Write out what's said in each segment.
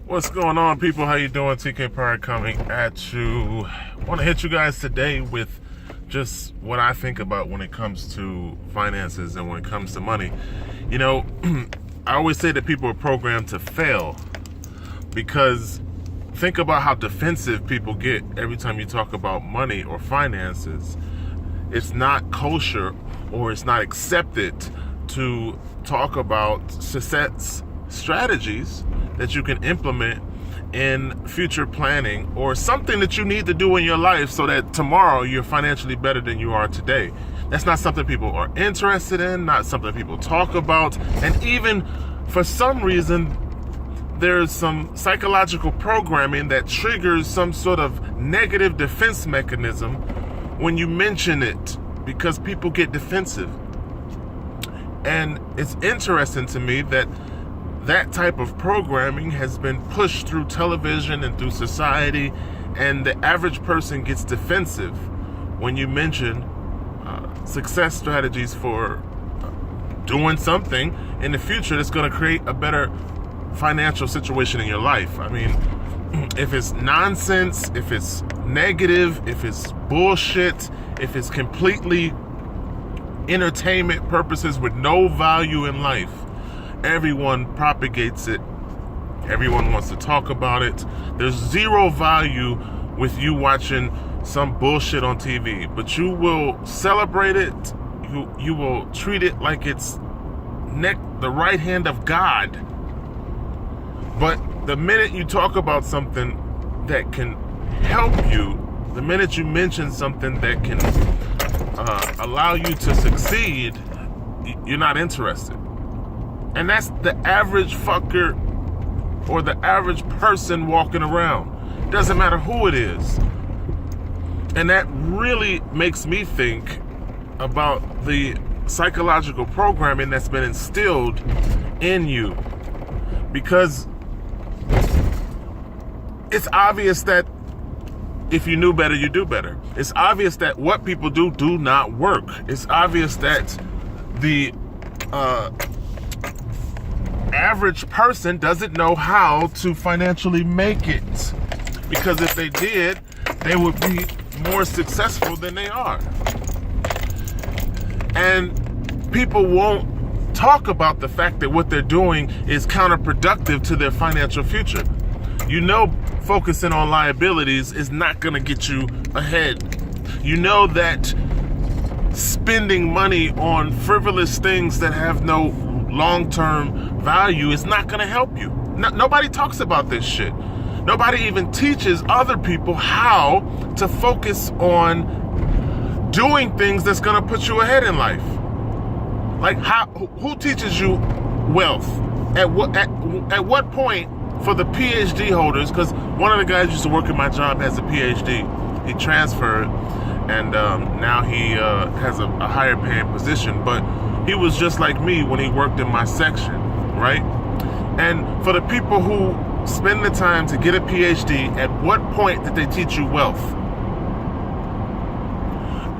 What's going on, people? How you doing? TK Pryor coming at you. I want to hit you guys today with just what I think about when it comes to finances and when it comes to money. You know, I always say that people are programmed to fail because think about how defensive people get every time you talk about money or finances. It's not kosher or it's not accepted to talk about success strategies that you can implement in future planning or something that you need to do in your life so that tomorrow you're financially better than you are today. That's not something people are interested in, not something people talk about, and even for some reason there's some psychological programming that triggers some sort of negative defense mechanism when you mention it because people get defensive. And it's interesting to me that type of programming has been pushed through television and through society, and the average person gets defensive when you mention success strategies for doing something in the future that's going to create a better financial situation in your life. I mean, if it's nonsense, if it's negative, if it's bullshit, if it's completely entertainment purposes with no value in life, everyone propagates it. Everyone wants to talk about it. There's zero value with you watching some bullshit on TV, but you will celebrate it. You will treat it like it's the right hand of God. But the minute you talk about something that can help you, the minute you mention something that can allow you to succeed, you're not interested. And that's the average fucker or the average person walking around. Doesn't matter who it is. And that really makes me think about the psychological programming that's been instilled in you. Because it's obvious that if you knew better, you do better. It's obvious that what people do not work. It's obvious that the average person doesn't know how to financially make it, because if they did, they would be more successful than they are. And people won't talk about the fact that what they're doing is counterproductive to their financial future. You know, focusing on liabilities is not going to get you ahead. You know that spending money on frivolous things that have no long-term value is not going to help you. Nobody talks about this shit. Nobody even teaches other people how to focus on doing things that's going to put you ahead in life. Like, who teaches you wealth? At what point for the PhD holders? Because one of the guys used to work at my job has a PhD. He transferred, and now he has a higher paying position. But he was just like me when he worked in my section, right? And for the people who spend the time to get a PhD, at what point did they teach you wealth?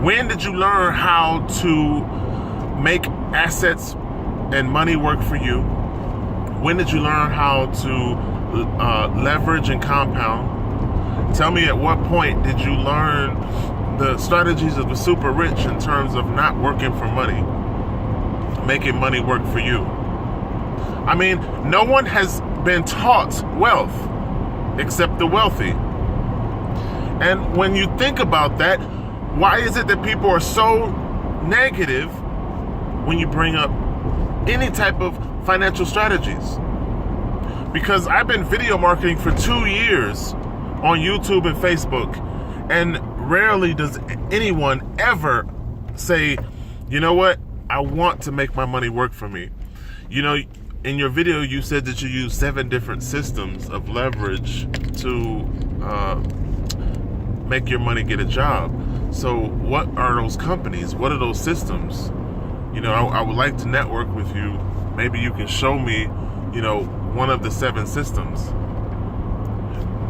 When did you learn how to make assets and money work for you? When did you learn how to leverage and compound? Tell me, at what point did you learn the strategies of the super rich in terms of not working for money, making money work for you? I mean, no one has been taught wealth except the wealthy. And when you think about that, why is it that people are so negative when you bring up any type of financial strategies? Because I've been video marketing for 2 years on YouTube and Facebook, and rarely does anyone ever say, you know what, I want to make my money work for me. You know, in your video you said that you use 7 different systems of leverage to make your money get a job. So what are those companies? What are those systems? You know, I would like to network with you. Maybe you can show me, you know, one of the 7 systems.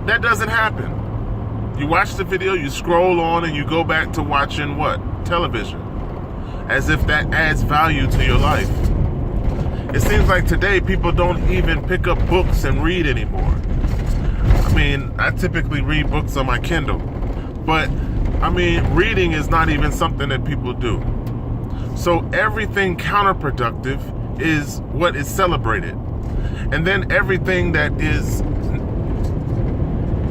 That doesn't happen. You watch the video, you scroll on, and you go back to watching what? Television. As if that adds value to your life. It seems like today people don't even pick up books and read anymore. I typically read books on my Kindle, but reading is not even something that people do. So everything counterproductive is what is celebrated. And then everything that is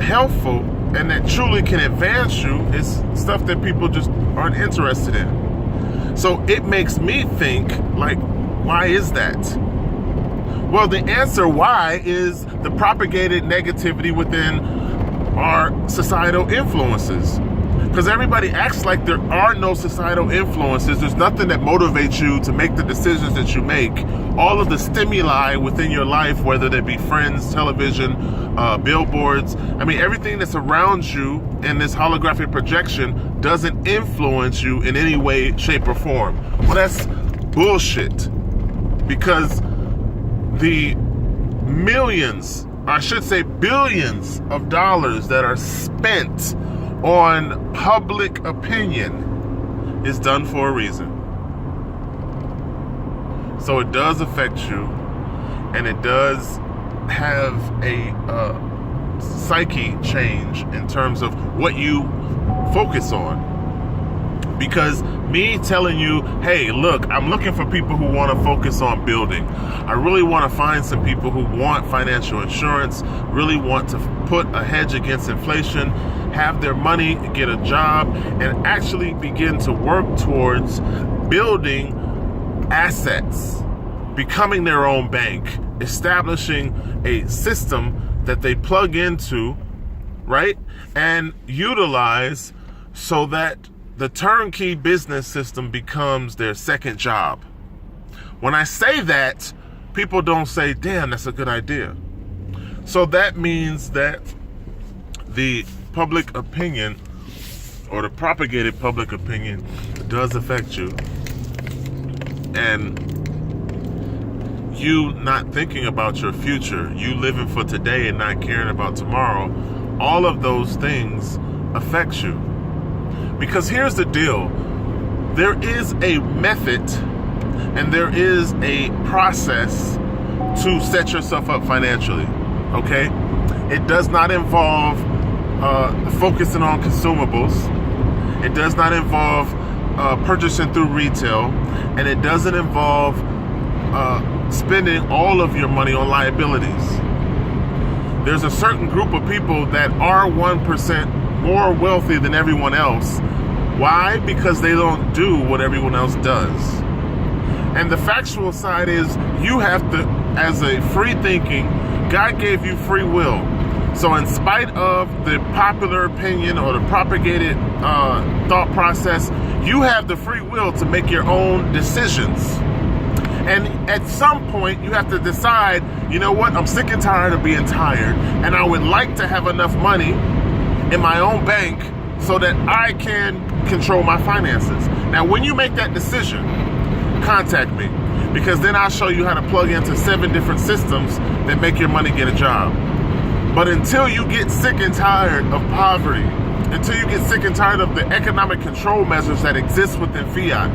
helpful and that truly can advance you is stuff that people just aren't interested in. So it makes me think, like, why is that? Well, the answer why is the propagated negativity within our societal influences. Because everybody acts like there are no societal influences. There's nothing that motivates you to make the decisions that you make. All of the stimuli within your life, whether they be friends, television, billboards, everything that's around you in this holographic projection doesn't influence you in any way, shape, or form. Well, that's bullshit. Because the millions, I should say billions of dollars that are spent on public opinion is done for a reason. So it does affect you, and it does have a psyche change in terms of what you focus on. Because me telling you, hey, look, I'm looking for people who want to focus on building. I really want to find some people who want financial insurance, really want to put a hedge against inflation, have their money, get a job, and actually begin to work towards building assets, becoming their own bank, establishing a system that they plug into, right? And utilize so that the turnkey business system becomes their second job. When I say that, people don't say, damn, that's a good idea. So that means that the public opinion, or the propagated public opinion, does affect you. And you not thinking about your future, you living for today and not caring about tomorrow, all of those things affect you. Because here's the deal, there is a method and there is a process to set yourself up financially, okay? It does not involve focusing on consumables. It does not involve purchasing through retail, and it doesn't involve spending all of your money on liabilities. There's a certain group of people that are 1% more wealthy than everyone else. Why? Because they don't do what everyone else does. And the factual side is you have to, as a free thinking, God gave you free will. So in spite of the popular opinion or the propagated thought process, you have the free will to make your own decisions. And at some point, you have to decide, you know what, I'm sick and tired of being tired, and I would like to have enough money in my own bank so that I can control my finances. Now, when you make that decision, contact me, because then I'll show you how to plug into 7 different systems that make your money get a job. But until you get sick and tired of poverty, until you get sick and tired of the economic control measures that exist within fiat,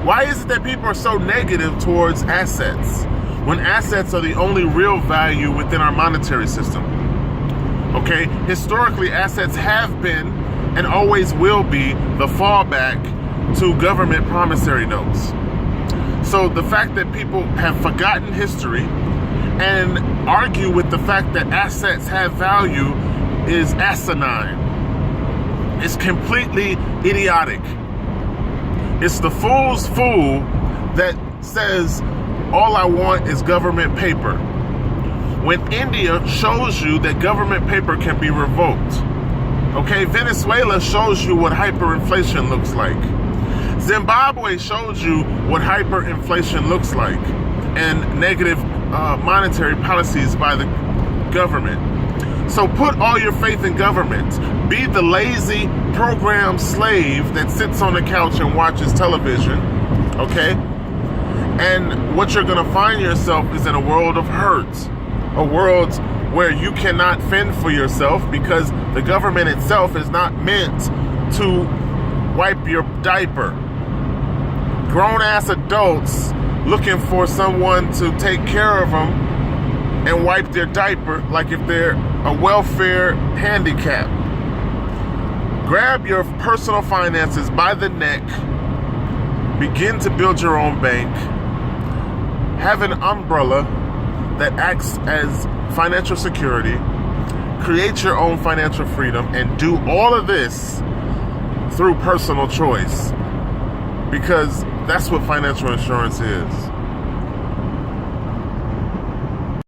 why is it that people are so negative towards assets when assets are the only real value within our monetary system? Okay, historically, assets have been and always will be the fallback to government promissory notes. So the fact that people have forgotten history and argue with the fact that assets have value is asinine. It's completely idiotic. It's the fool's fool that says, all I want is government paper, when India shows you that government paper can be revoked. Okay, Venezuela shows you what hyperinflation looks like. Zimbabwe shows you what hyperinflation looks like, and negative monetary policies by the government. So put all your faith in government. Be the lazy program slave that sits on the couch and watches television, okay? And what you're gonna find yourself is in a world of hurt, a world where you cannot fend for yourself because the government itself is not meant to wipe your diaper. Grown-ass adults looking for someone to take care of them and wipe their diaper, like if they're a welfare handicap. Grab your personal finances by the neck. Begin to build your own bank. Have an umbrella that acts as financial security. Create your own financial freedom, and do all of this through personal choice, because that's what financial insurance is.